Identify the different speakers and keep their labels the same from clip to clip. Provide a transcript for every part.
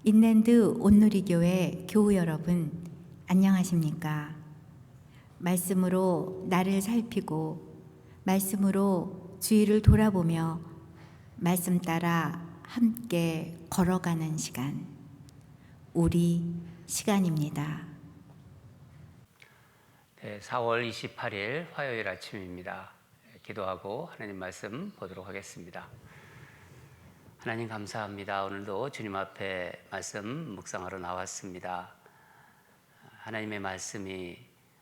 Speaker 1: 인랜드 온누리교회 교우 여러분, 안녕하십니까? 말씀으로 나를 살피고 말씀으로 주위를 돌아보며 말씀 따라 함께 걸어가는 시간, 우리 시간입니다.
Speaker 2: 네, 4월 28일 화요일 아침입니다. 기도하고 하나님 말씀 보도록 하겠습니다. 하나님 감사합니다. 오늘도 주님 앞에 말씀 묵상하러 나왔습니다. 하나님의 말씀이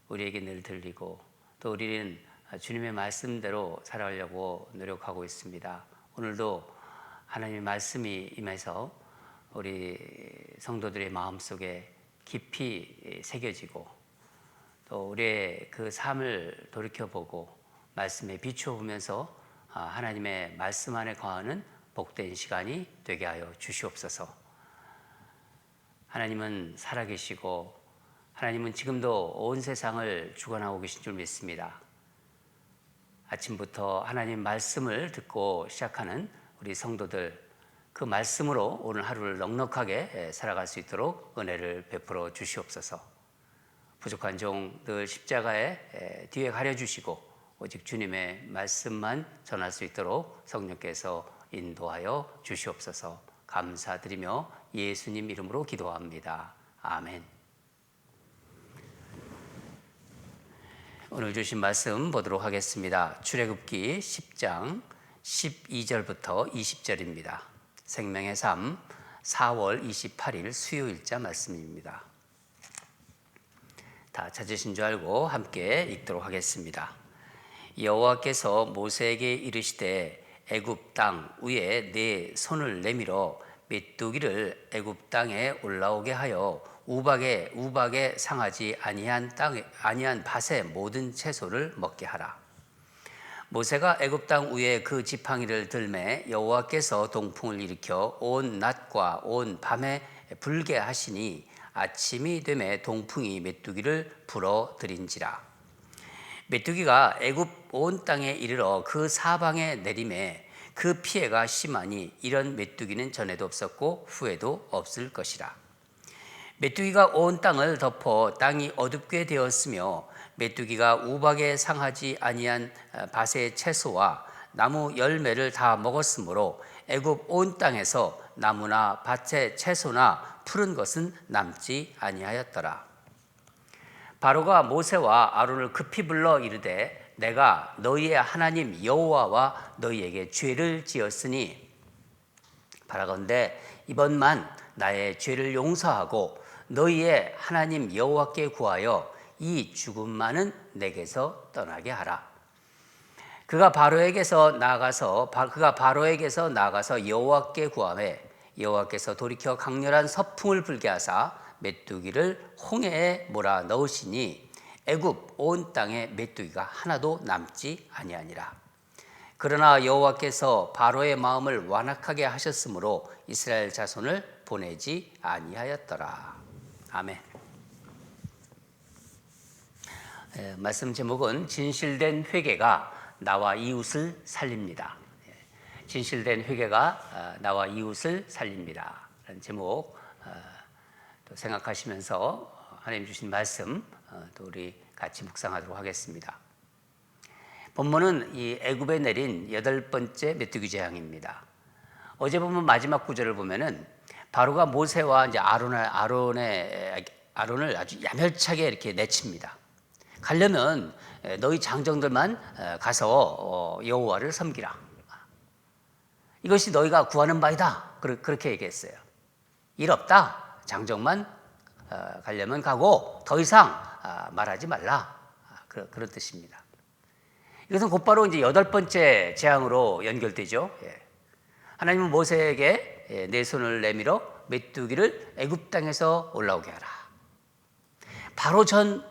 Speaker 2: 우리에게 늘 들리고 또 우리는 주님의 말씀대로 살아가려고 노력하고 있습니다. 오늘도 하나님의 말씀이 임해서 우리 성도들의 마음속에 깊이 새겨지고 또 우리의 그 삶을 돌이켜보고 말씀에 비추어보면서 하나님의 말씀 안에 거하는 복된 시간이 되게 하여 주시옵소서. 하나님은 살아계시고 하나님은 지금도 온 세상을 주관하고 계신 줄 믿습니다. 아침부터 하나님 말씀을 듣고 시작하는 우리 성도들, 그 말씀으로 오늘 하루를 넉넉하게 살아갈 수 있도록 은혜를 베풀어 주시옵소서. 부족한 종 늘 십자가에 뒤에 가려주시고 오직 주님의 말씀만 전할 수 있도록 성령께서 인도하여 주시옵소서. 감사드리며 예수님 이름으로 기도합니다. 아멘. 오늘 주신 말씀 보도록 하겠습니다. 출애굽기 10장 12절부터 20절입니다. 생명의 삶 4월 28일 수요일자 말씀입니다. 다 찾으신 줄 알고 함께 읽도록 하겠습니다. 여호와께서 모세에게 이르시되 애굽 땅 위에 네 손을 내밀어 메뚜기를 애굽 땅에 올라오게 하여 우박에 상하지 아니한 밭의 모든 채소를 먹게 하라. 모세가 애굽 땅 위에 그 지팡이를 들매 여호와께서 동풍을 일으켜 온 낮과 온 밤에 불게 하시니 아침이 되매 동풍이 메뚜기를 불어들인지라. 메뚜기가 애굽 온 땅에 이르러 그 사방에 내림에 그 피해가 심하니 이런 메뚜기는 전에도 없었고 후에도 없을 것이라. 메뚜기가 온 땅을 덮어 땅이 어둡게 되었으며 메뚜기가 우박에 상하지 아니한 밭의 채소와 나무 열매를 다 먹었으므로 애굽 온 땅에서 나무나 밭의 채소나 푸른 것은 남지 아니하였더라. 바로가 모세와 아론을 급히 불러 이르되 내가 너희의 하나님 여호와와 너희에게 죄를 지었으니 바라건대 이번만 나의 죄를 용서하고 너희의 하나님 여호와께 구하여 이 죽음만은 내게서 떠나게 하라. 그가 바로에게서 나가서 여호와께 구하매 여호와께서 돌이켜 강렬한 서풍을 불게 하사 메뚜기를 홍해에 몰아 넣으시니 애굽 온 땅에 메뚜기가 하나도 남지 아니하니라. 그러나 여호와께서 바로의 마음을 완악하게 하셨으므로 이스라엘 자손을 보내지 아니하였더라. 아멘. 말씀 제목은 진실된 회개가 나와 이웃을 살립니다. 진실된 회개가 나와 이웃을 살립니다. 라는 제목 또 생각하시면서 하나님 주신 말씀 또 우리 같이 묵상하도록 하겠습니다. 본문은 이 애굽에 내린 8번째 메뚜기 재앙입니다. 어제 보면 마지막 구절을 보면은 바로가 모세와 이제 아론을 아주 야멸차게 이렇게 내칩니다. 가려면 너희 장정들만 가서 여호와를 섬기라. 이것이 너희가 구하는 바이다. 그렇게 얘기했어요. 일 없다. 장정만 가려면 가고 더 이상 말하지 말라. 그런 뜻입니다. 이것은 곧바로 이제 8번째 재앙으로 연결되죠. 하나님은 모세에게 내 손을 내밀어 메뚜기를 애굽 땅에서 올라오게 하라. 바로 전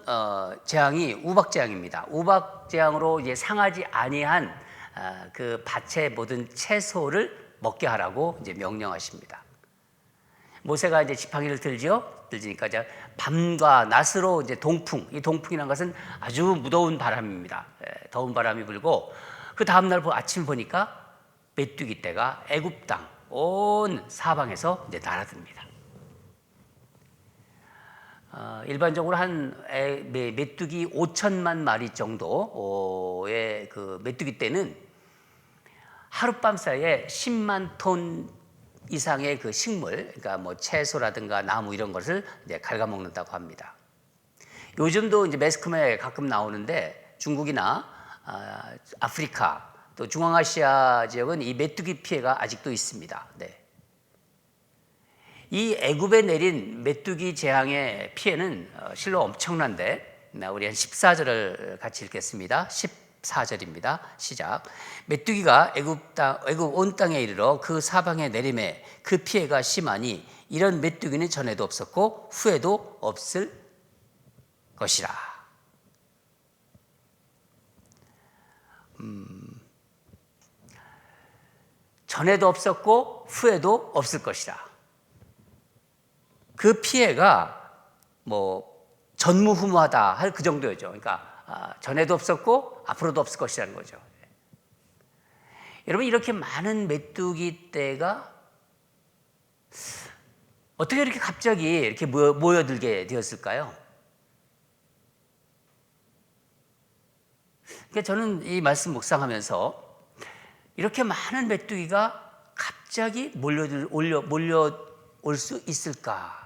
Speaker 2: 재앙이 우박 재앙입니다. 우박 재앙으로 이제 상하지 아니한 그 밭의 모든 채소를 먹게 하라고 이제 명령하십니다. 모세가 이제 지팡이를 들지니까 이제 밤과 낮으로 이제 동풍, 이 동풍이라는 것은 아주 무더운 바람입니다. 더운 바람이 불고 그 다음 날 아침 보니까 메뚜기 떼가 애굽 땅 온 사방에서 이제 날아듭니다. 일반적으로 메뚜기 5천만 마리 정도의 그 메뚜기 떼는 하룻밤 사이에 10만 톤 이상의 그 식물, 그러니까 뭐 채소라든가 나무 이런 것을 이제 갉아먹는다고 합니다. 요즘도 이제 매스컴에 가끔 나오는데 중국이나 아프리카 또 중앙아시아 지역은 이 메뚜기 피해가 아직도 있습니다. 네. 이 애굽에 내린 메뚜기 재앙의 피해는 실로 엄청난데 우리 한 14절을 같이 읽겠습니다. 14절입니다. 시작. 메뚜기가 애굽 온 땅에 이르러 그 사방에 내림에 그 피해가 심하니 이런 메뚜기는 전에도 없었고 후에도 없을 것이라. 전에도 없었고 후에도 없을 것이라. 그 피해가 뭐 전무후무하다 할 그 정도였죠. 그러니까 전에도 없었고 앞으로도 없을 것이라는 거죠. 여러분, 이렇게 많은 메뚜기 떼가 어떻게 이렇게 갑자기 이렇게 모여들게 되었을까요? 그러니까 저는 이 말씀 묵상하면서 이렇게 많은 메뚜기가 갑자기 몰려올 수 있을까?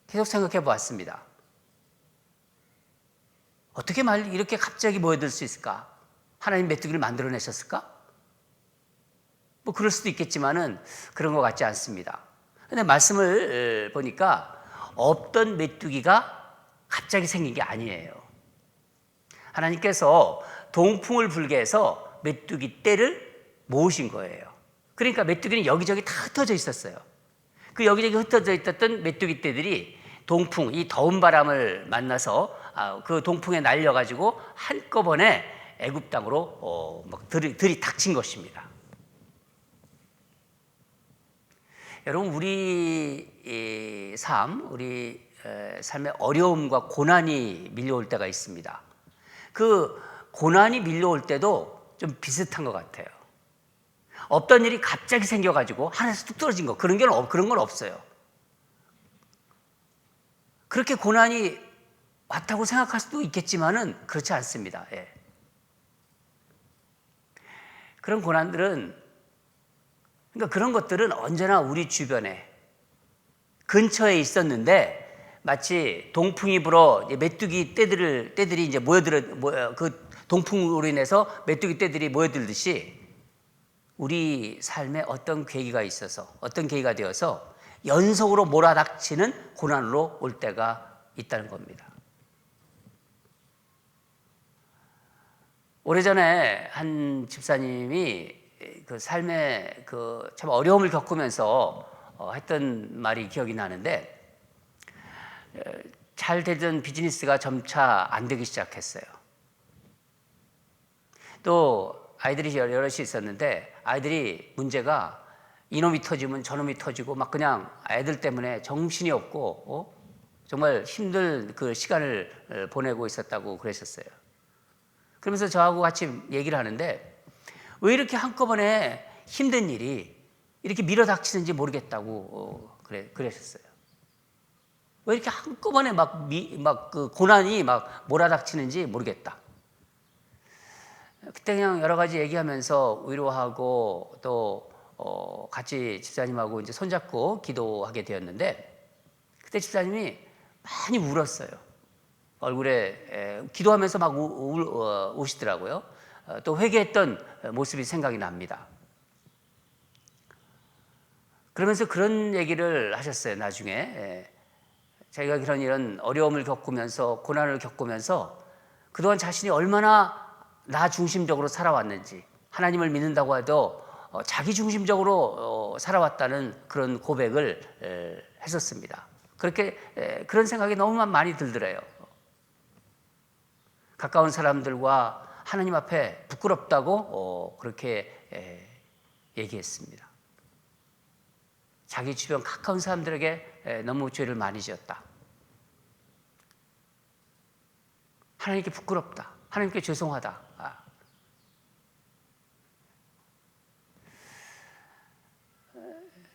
Speaker 2: 계속 생각해 보았습니다. 어떻게 이렇게 갑자기 모여들 수 있을까? 하나님 메뚜기를 만들어내셨을까? 뭐 그럴 수도 있겠지만은 그런 것 같지 않습니다. 근데 말씀을 보니까 없던 메뚜기가 갑자기 생긴 게 아니에요. 하나님께서 동풍을 불게 해서 메뚜기 떼를 모으신 거예요. 그러니까 메뚜기는 여기저기 다 흩어져 있었어요. 그 여기저기 흩어져 있었던 메뚜기 떼들이 동풍, 이 더운 바람을 만나서 그 동풍에 날려가지고 한꺼번에 애굽 땅으로 막 들이닥친 것입니다. 여러분, 우리 삶의 어려움과 고난이 밀려올 때가 있습니다. 그 고난이 밀려올 때도 좀 비슷한 것 같아요. 없던 일이 갑자기 생겨가지고 하늘에서 뚝 떨어진 거, 그런 건 없어요. 그렇게 고난이 왔다고 생각할 수도 있겠지만은 그렇지 않습니다. 예. 그런 고난들은, 그러니까 그런 것들은 언제나 우리 주변에 근처에 있었는데 마치 동풍이 불어 메뚜기 떼들이 이제 그 동풍으로 인해서 메뚜기 떼들이 모여들듯이 우리 삶에 어떤 계기가 되어서 연속으로 몰아닥치는 고난으로 올 때가 있다는 겁니다. 오래전에 한 집사님이 그 삶에 그 참 어려움을 겪으면서 했던 말이 기억이 나는데, 잘 되던 비즈니스가 점차 안 되기 시작했어요. 또 아이들이 여럿이 있었는데 아이들이 문제가 이놈이 터지면 저놈이 터지고 막 그냥 애들 때문에 정신이 없고 정말 힘든 그 시간을 보내고 있었다고 그러셨어요. 그러면서 저하고 같이 얘기를 하는데 왜 이렇게 한꺼번에 힘든 일이 이렇게 밀어닥치는지 모르겠다고 그러셨어요. 왜 이렇게 한꺼번에 그 고난이 막 몰아닥치는지 모르겠다. 그때 그냥 여러 가지 얘기하면서 위로하고 또 같이 집사님하고 이제 손잡고 기도하게 되었는데, 그때 집사님이 많이 울었어요. 얼굴에 기도하면서 막 우시더라고요. 또 회개했던 모습이 생각이 납니다. 그러면서 그런 얘기를 하셨어요. 나중에 자기가 이런 어려움을 겪으면서 고난을 겪으면서 그동안 자신이 얼마나 나 중심적으로 살아왔는지, 하나님을 믿는다고 해도 자기 중심적으로 살아왔다는 그런 고백을 했었습니다. 그런 생각이 너무 많이 들더래요. 가까운 사람들과 하나님 앞에 부끄럽다고 그렇게 얘기했습니다. 자기 주변 가까운 사람들에게 너무 죄를 많이 지었다. 하나님께 부끄럽다. 하나님께 죄송하다.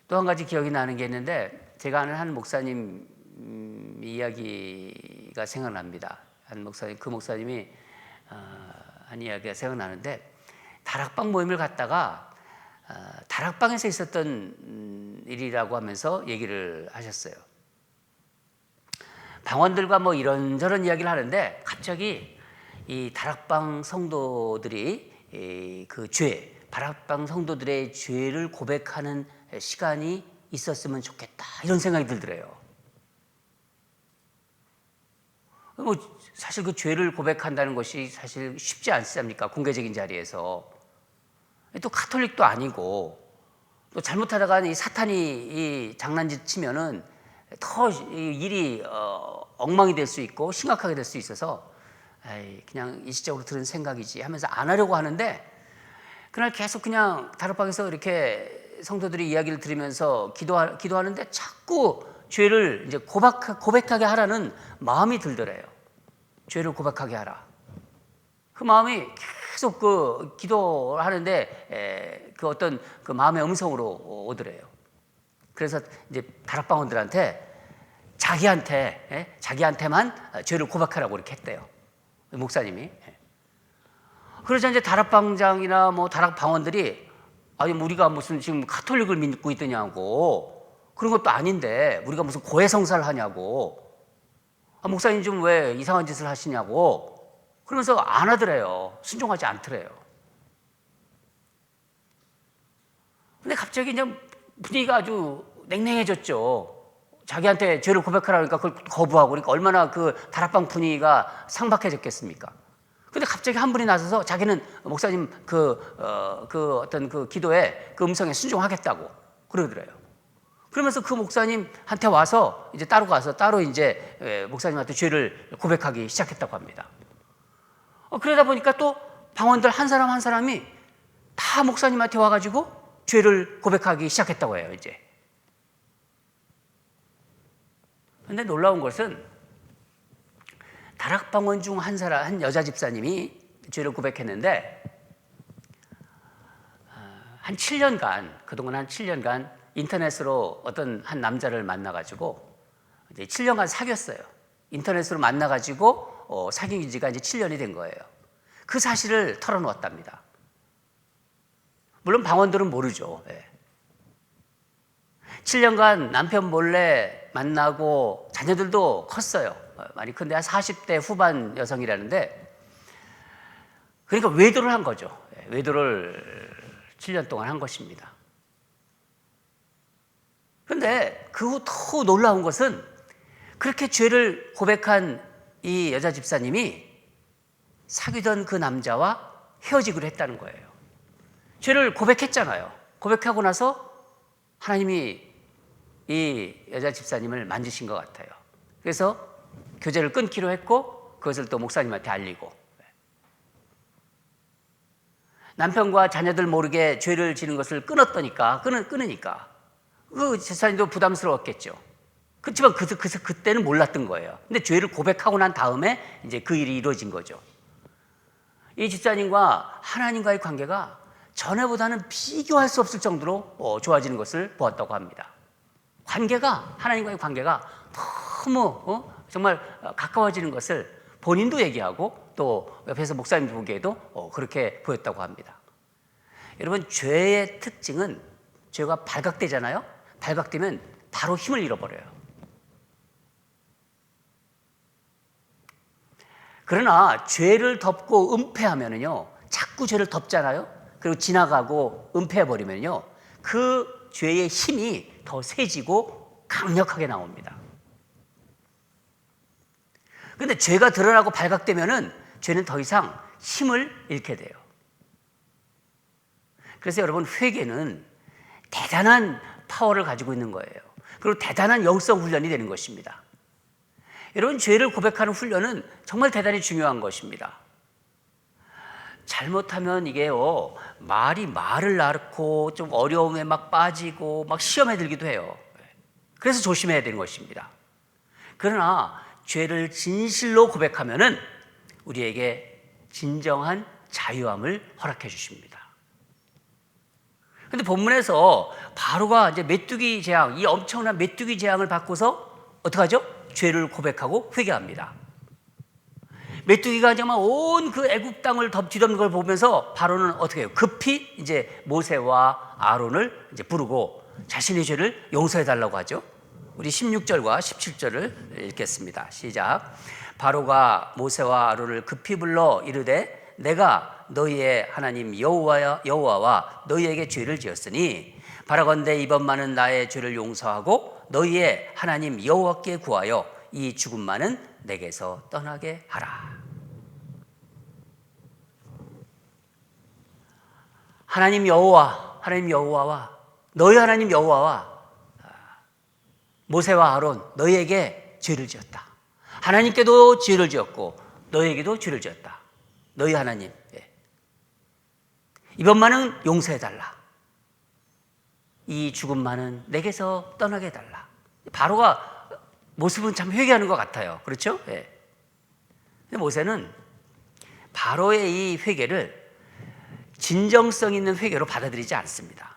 Speaker 2: 또 한 가지 기억이 나는 게 있는데, 제가 아는 한 목사님 이야기가 생각납니다. 한 목사님, 그 목사님이 한 이야기가 생각나는데, 다락방 모임을 갔다가 다락방에서 있었던 일이라고 하면서 얘기를 하셨어요. 방언들과 뭐 이런저런 이야기를 하는데, 갑자기 이 다락방 성도들이 그 다락방 성도들의 죄를 고백하는 시간이 있었으면 좋겠다, 이런 생각이 들더래요. 뭐 사실 그 죄를 고백한다는 것이 사실 쉽지 않습니까? 공개적인 자리에서. 또 카톨릭도 아니고, 또 잘못하다가 이 사탄이 이 장난짓 치면은 더 일이 엉망이 될 수 있고 심각하게 될 수 있어서, 그냥 일시적으로 들은 생각이지 하면서 안 하려고 하는데, 그날 계속 그냥 다락방에서 이렇게 성도들이 이야기를 들으면서 기도하는데 자꾸 죄를 이제 고백하게 하라는 마음이 들더래요. 죄를 고백하게 하라. 그 마음이 계속 그 기도하는데 그 어떤 그 마음의 음성으로 오더래요. 그래서 이제 다락방원들한테 자기한테만 죄를 고백하라고 이렇게 했대요, 목사님이. 그러자 이제 다락방장이나 뭐 다락방원들이, 아니 우리가 무슨 지금 카톨릭을 믿고 있더냐고, 그런 것도 아닌데 우리가 무슨 고해성사를 하냐고, 목사님 좀 왜 이상한 짓을 하시냐고, 그러면서 안 하더래요. 순종하지 않더래요. 근데 갑자기 그냥 분위기가 아주 냉랭해졌죠. 자기한테 죄를 고백하라 그러니까 그걸 거부하고, 그러니까 얼마나 그 다락방 분위기가 상박해졌겠습니까? 근데 갑자기 한 분이 나서서 자기는 목사님 어떤 그 기도에, 그 음성에 순종하겠다고 그러더래요. 그러면서 그 목사님한테 와서 이제 따로 가서 따로 이제 목사님한테 죄를 고백하기 시작했다고 합니다. 그러다 보니까 또 방언들 한 사람 한 사람이 다 목사님한테 와가지고 죄를 고백하기 시작했다고 해요, 이제. 근데 놀라운 것은 다락방원 중 한 여자 집사님이 죄를 고백했는데, 한 7년간, 그동안 한 7년간 인터넷으로 어떤 한 남자를 만나가지고 이제 7년간 사귀었어요. 인터넷으로 만나가지고 사귄 지가 이제 7년이 된 거예요. 그 사실을 털어놓았답니다. 물론 방언들은 모르죠. 7년간 남편 몰래 만나고 자녀들도 컸어요. 많이 큰데 한 40대 후반 여성이라는데, 그러니까 외도를 한 거죠. 외도를 7년 동안 한 것입니다. 그런데 그 후 더 놀라운 것은, 그렇게 죄를 고백한 이 여자 집사님이 사귀던 그 남자와 헤어지기로 했다는 거예요. 죄를 고백했잖아요. 고백하고 나서 하나님이 이 여자 집사님을 만지신 것 같아요. 그래서 교제를 끊기로 했고, 그것을 또 목사님한테 알리고, 남편과 자녀들 모르게 죄를 지는 것을 끊으니까 그 집사님도 부담스러웠겠죠. 그렇지만 그때는 몰랐던 거예요. 근데 죄를 고백하고 난 다음에 이제 그 일이 이루어진 거죠. 이 집사님과 하나님과의 관계가 전에보다는 비교할 수 없을 정도로 좋아지는 것을 보았다고 합니다. 하나님과의 관계가 너무 정말 가까워지는 것을 본인도 얘기하고, 또 옆에서 목사님 보기에도 그렇게 보였다고 합니다. 여러분, 죄의 특징은, 죄가 발각되잖아요. 발각되면 바로 힘을 잃어버려요. 그러나 죄를 덮고 은폐하면은요, 자꾸 죄를 덮잖아요. 그리고 지나가고 은폐해버리면요, 그 죄의 힘이 더 세지고 강력하게 나옵니다. 그런데 죄가 드러나고 발각되면은 죄는 더 이상 힘을 잃게 돼요. 그래서 여러분, 회개는 대단한 파워를 가지고 있는 거예요. 그리고 대단한 영성 훈련이 되는 것입니다. 여러분, 죄를 고백하는 훈련은 정말 대단히 중요한 것입니다. 잘못하면 이게요, 말을 낳고 좀 어려움에 막 빠지고 막 시험에 들기도 해요. 그래서 조심해야 되는 것입니다. 그러나 죄를 진실로 고백하면은 우리에게 진정한 자유함을 허락해 주십니다. 그런데 본문에서 바로가 이제 메뚜기 재앙, 이 엄청난 메뚜기 재앙을 받고서 어떡하죠? 죄를 고백하고 회개합니다. 메뚜기가 정말 온 그 애굽 땅을 뒤덮는 걸 보면서 바로는 어떻게 해요? 급히 이제 모세와 아론을 이제 부르고 자신의 죄를 용서해 달라고 하죠. 우리 16절과 17절을 읽겠습니다. 시작. 바로가 모세와 아론을 급히 불러 이르되 내가 너희의 하나님 여호와와 너희에게 죄를 지었으니 바라건대 이번만은 나의 죄를 용서하고 너희의 하나님 여호와께 구하여 이 죽음만은 내게서 떠나게 하라. 하나님 여호와와 너희 하나님 여호와와 모세와 아론 너희에게 죄를 지었다. 하나님께도 죄를 지었고 너희에게도 죄를 지었다. 너희 하나님, 이번만은 용서해달라. 이 죽음만은 내게서 떠나게 해달라. 바로가 모습은 참 회개하는 것 같아요. 그렇죠? 근데 모세는 바로의 이 회개를 진정성 있는 회개로 받아들이지 않습니다.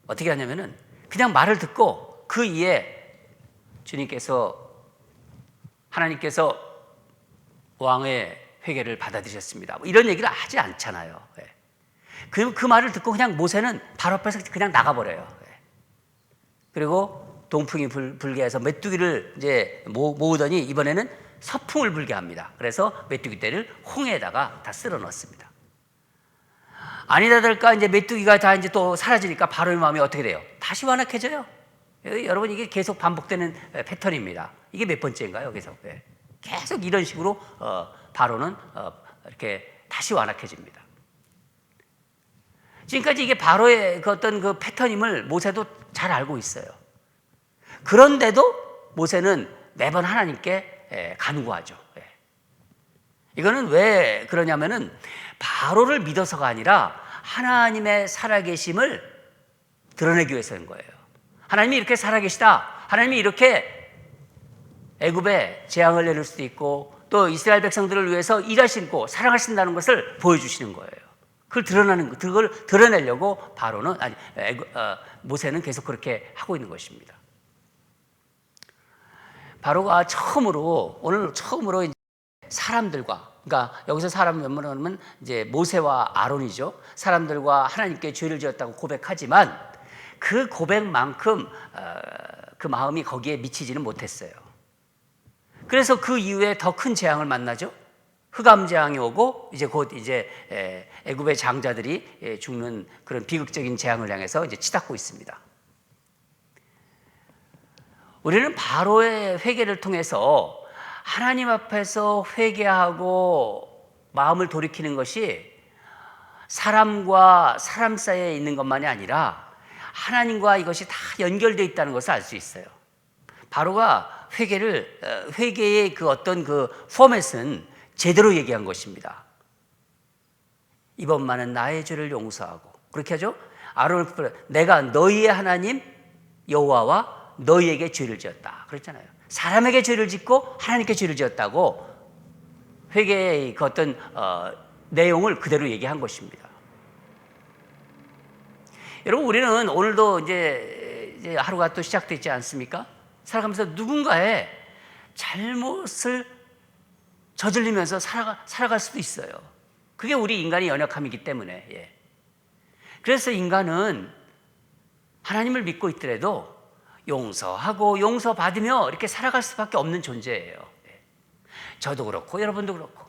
Speaker 2: 어떻게 하냐면은 그냥 말을 듣고 그 이에 하나님께서 왕의 회개를 받아들이셨습니다. 이런 얘기를 하지 않잖아요. 그 말을 듣고 그냥 모세는 바로 앞에서 그냥 나가버려요. 그리고 동풍이 불게 해서 메뚜기를 이제 모으더니 이번에는 서풍을 불게 합니다. 그래서 메뚜기 떼를 홍해에다가 다 쓸어 넣습니다. 아니다 될까 이제 메뚜기가 다 이제 또 사라지니까 바로의 마음이 어떻게 돼요? 다시 완악해져요. 여러분 이게 계속 반복되는 패턴입니다. 이게 몇 번째인가요? 계속 이런 식으로 바로는 이렇게 다시 완악해집니다. 지금까지 이게 바로의 그 어떤 그 패턴임을 모세도 잘 알고 있어요. 그런데도 모세는 매번 하나님께 간구하죠. 이거는 왜 그러냐면은 바로를 믿어서가 아니라 하나님의 살아계심을 드러내기 위해서인 거예요. 하나님이 이렇게 살아계시다. 하나님이 이렇게 애굽에 재앙을 내릴 수도 있고 또 이스라엘 백성들을 위해서 일하시고 사랑하신다는 것을 보여주시는 거예요. 그걸 드러내려고 모세는 계속 그렇게 하고 있는 것입니다. 바로가 오늘 처음으로 이제 사람들과, 그러니까 여기서 사람 몇 명은 이제 모세와 아론이죠. 사람들과 하나님께 죄를 지었다고 고백하지만 그 고백만큼 그 마음이 거기에 미치지는 못했어요. 그래서 그 이후에 더 큰 재앙을 만나죠. 흑암 재앙이 오고 곧 애굽의 장자들이 죽는 그런 비극적인 재앙을 향해서 이제 치닫고 있습니다. 우리는 바로의 회개를 통해서 하나님 앞에서 회개하고 마음을 돌이키는 것이 사람과 사람 사이에 있는 것만이 아니라 하나님과 이것이 다 연결되어 있다는 것을 알 수 있어요. 바로가 회개의 그 어떤 그 포맷은 제대로 얘기한 것입니다. 이번만은 나의 죄를 용서하고, 그렇게 하죠. 아론을 내가 너희의 하나님 여호와와 너희에게 죄를 지었다 그랬잖아요. 사람에게 죄를 짓고 하나님께 죄를 지었다고 회개의 그 어떤 내용을 그대로 얘기한 것입니다. 여러분, 우리는 오늘도 이제 하루가 또 시작되지 않습니까? 살아가면서 누군가의 잘못을 저질리면서 살아갈 수도 있어요. 그게 우리 인간의 연약함이기 때문에. 그래서 인간은 하나님을 믿고 있더라도 용서하고 용서받으며 이렇게 살아갈 수밖에 없는 존재예요. 저도 그렇고 여러분도 그렇고.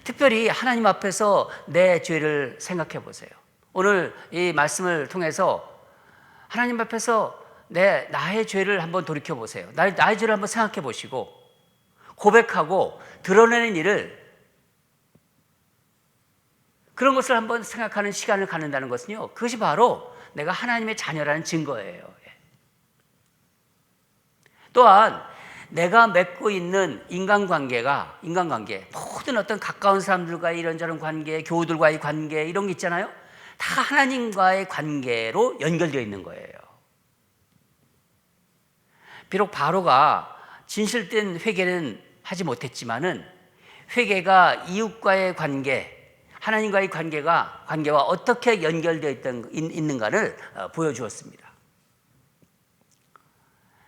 Speaker 2: 특별히 하나님 앞에서 내 죄를 생각해 보세요. 오늘 이 말씀을 통해서 하나님 앞에서 나의 죄를 한번 돌이켜 보세요. 나의 죄를 한번 생각해 보시고 고백하고 드러내는 일을, 그런 것을 한번 생각하는 시간을 갖는다는 것은요, 그것이 바로 내가 하나님의 자녀라는 증거예요. 또한 내가 맺고 있는 인간관계, 모든 어떤 가까운 사람들과의 이런저런 관계, 교우들과의 관계, 이런 게 있잖아요. 다 하나님과의 관계로 연결되어 있는 거예요. 비록 바로가 진실된 회개는 하지 못했지만은 회개가 이웃과의 관계, 하나님과의 관계와 어떻게 연결되어 있는가를 보여주었습니다.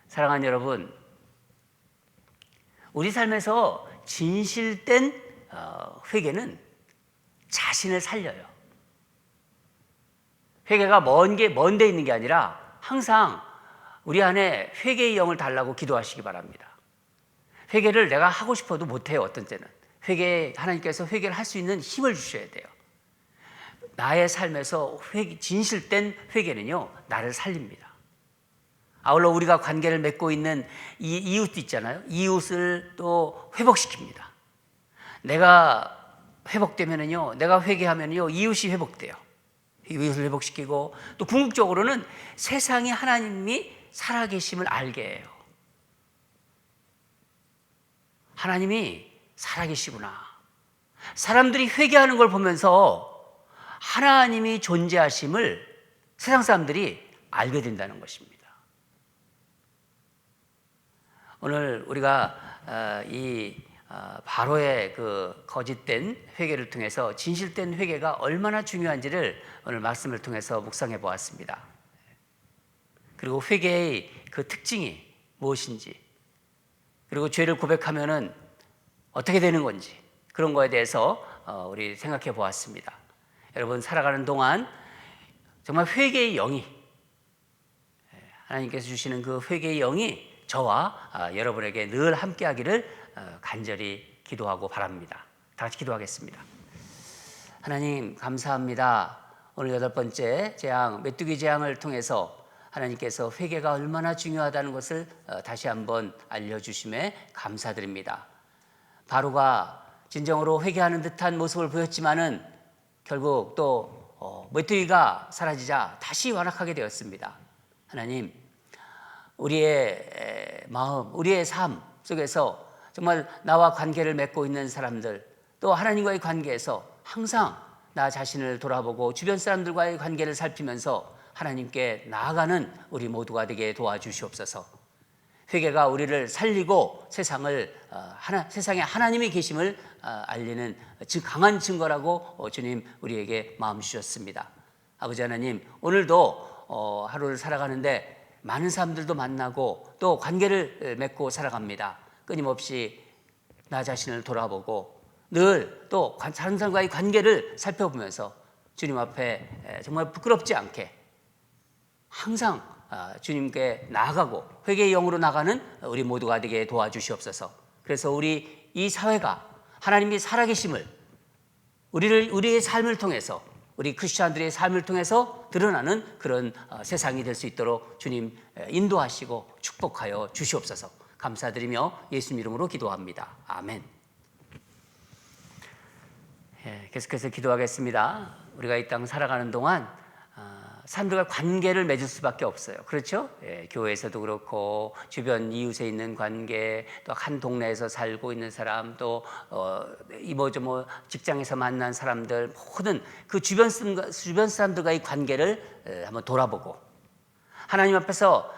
Speaker 2: 사랑하는 여러분, 우리 삶에서 진실된 회개는 자신을 살려요. 회개가 먼데 있는 게 아니라 항상 우리 안에 회개의 영을 달라고 기도하시기 바랍니다. 회개를 내가 하고 싶어도 못해요. 어떤 때는 하나님께서 회개를 할 수 있는 힘을 주셔야 돼요. 나의 삶에서 진실된 회개는요, 나를 살립니다. 아울러 우리가 관계를 맺고 있는 이 이웃도 있잖아요. 이웃을 또 회복시킵니다. 내가 회복되면은요, 내가 회개하면요, 이웃이 회복돼요. 이웃을 회복시키고, 또 궁극적으로는 세상에 하나님이 살아계심을 알게 해요. 하나님이 살아계시구나. 사람들이 회개하는 걸 보면서 하나님이 존재하심을 세상 사람들이 알게 된다는 것입니다. 오늘 우리가 바로의 그 거짓된 회개를 통해서 진실된 회개가 얼마나 중요한지를 오늘 말씀을 통해서 묵상해 보았습니다. 그리고 회개의 그 특징이 무엇인지, 그리고 죄를 고백하면은 어떻게 되는 건지, 그런 거에 대해서 우리 생각해 보았습니다. 여러분, 살아가는 동안 정말 회개의 영이, 하나님께서 주시는 그 회개의 영이 저와 여러분에게 늘 함께하기를 간절히 기도하고 바랍니다. 다 같이 기도하겠습니다. 하나님, 감사합니다. 오늘 8번째 재앙, 메뚜기 재앙을 통해서 하나님께서 회개가 얼마나 중요하다는 것을 다시 한번 알려주심에 감사드립니다. 바로가 진정으로 회개하는 듯한 모습을 보였지만은 결국 또 메뚜기가 사라지자 다시 완악하게 되었습니다. 하나님, 우리의 마음, 우리의 삶 속에서 정말 나와 관계를 맺고 있는 사람들, 또 하나님과의 관계에서 항상 나 자신을 돌아보고 주변 사람들과의 관계를 살피면서 하나님께 나아가는 우리 모두가 되게 도와주시옵소서. 회개가 우리를 살리고 세상에 하나님이 계심을 알리는 강한 증거라고 주님 우리에게 마음 주셨습니다. 아버지 하나님, 오늘도 하루를 살아가는데 많은 사람들도 만나고 또 관계를 맺고 살아갑니다. 끊임없이 나 자신을 돌아보고 늘 또 다른 사람과의 관계를 살펴보면서 주님 앞에 정말 부끄럽지 않게 항상 주님께 나아가고 회개의 영으로 나가는 우리 모두가 되게 도와주시옵소서. 그래서 우리 이 사회가 하나님이 살아계심을 우리의 삶을 통해서, 우리 크리스찬들의 삶을 통해서 드러나는 그런 세상이 될 수 있도록 주님 인도하시고 축복하여 주시옵소서. 감사드리며 예수님 이름으로 기도합니다. 아멘. 계속해서 기도하겠습니다. 우리가 이 땅 살아가는 동안 사람들과 관계를 맺을 수밖에 없어요. 그렇죠? 교회에서도 그렇고 주변 이웃에 있는 관계, 또 한 동네에서 살고 있는 사람, 또 직장에서 만난 사람들, 모든 그 주변 사람들과의 관계를 한번 돌아보고 하나님 앞에서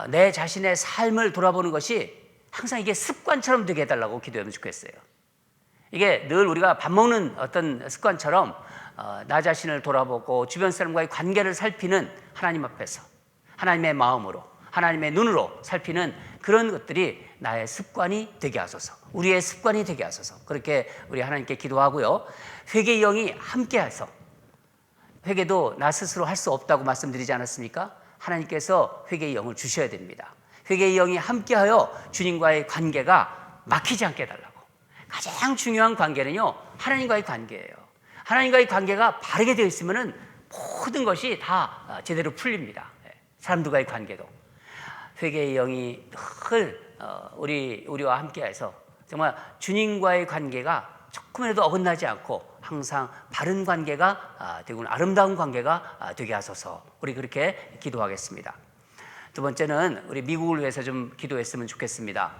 Speaker 2: 내 자신의 삶을 돌아보는 것이 항상 이게 습관처럼 되게 해달라고 기도하면 좋겠어요. 이게 늘 우리가 밥 먹는 어떤 습관처럼 나 자신을 돌아보고 주변 사람과의 관계를 살피는 하나님 앞에서 하나님의 마음으로, 하나님의 눈으로 살피는 그런 것들이 나의 습관이 되게 하소서, 우리의 습관이 되게 하소서. 그렇게 우리 하나님께 기도하고요. 회개의 영이 함께해서, 회개도 나 스스로 할 수 없다고 말씀드리지 않았습니까? 하나님께서 회개의 영을 주셔야 됩니다. 회개의 영이 함께하여 주님과의 관계가 막히지 않게 해달라고. 가장 중요한 관계는요, 하나님과의 관계예요. 하나님과의 관계가 바르게 되어 있으면 모든 것이 다 제대로 풀립니다. 사람들과의 관계도. 회개의 영이 늘 우리와 함께해서 정말 주님과의 관계가 조금이라도 어긋나지 않고 항상 바른 관계가 되고 아름다운 관계가 되게 하소서. 우리 그렇게 기도하겠습니다. 두 번째는 우리 미국을 위해서 좀 기도했으면 좋겠습니다.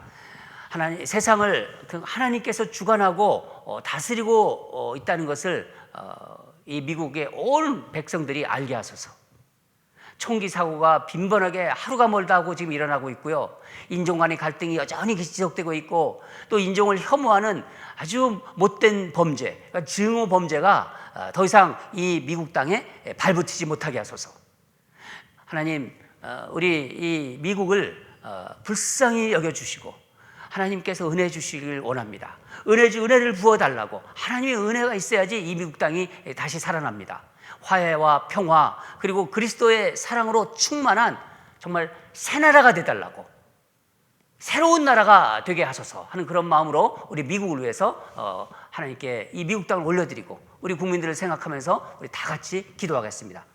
Speaker 2: 세상을 하나님께서 주관하고 다스리고 있다는 것을 이 미국의 온 백성들이 알게 하소서. 총기 사고가 빈번하게 하루가 멀다 하고 지금 일어나고 있고요. 인종 간의 갈등이 여전히 지속되고 있고, 또 인종을 혐오하는 아주 못된 범죄, 그러니까 증오 범죄가 더 이상 이 미국 땅에 발붙이지 못하게 하소서. 하나님, 우리 이 미국을 불쌍히 여겨주시고 하나님께서 은혜 주시길 원합니다. 은혜를 부어달라고. 하나님의 은혜가 있어야지 이 미국 땅이 다시 살아납니다. 화해와 평화 그리고 그리스도의 사랑으로 충만한 정말 새 나라가 되달라고, 새로운 나라가 되게 하소서 하는 그런 마음으로 우리 미국을 위해서 하나님께 이 미국 땅을 올려드리고 우리 국민들을 생각하면서 우리 다 같이 기도하겠습니다.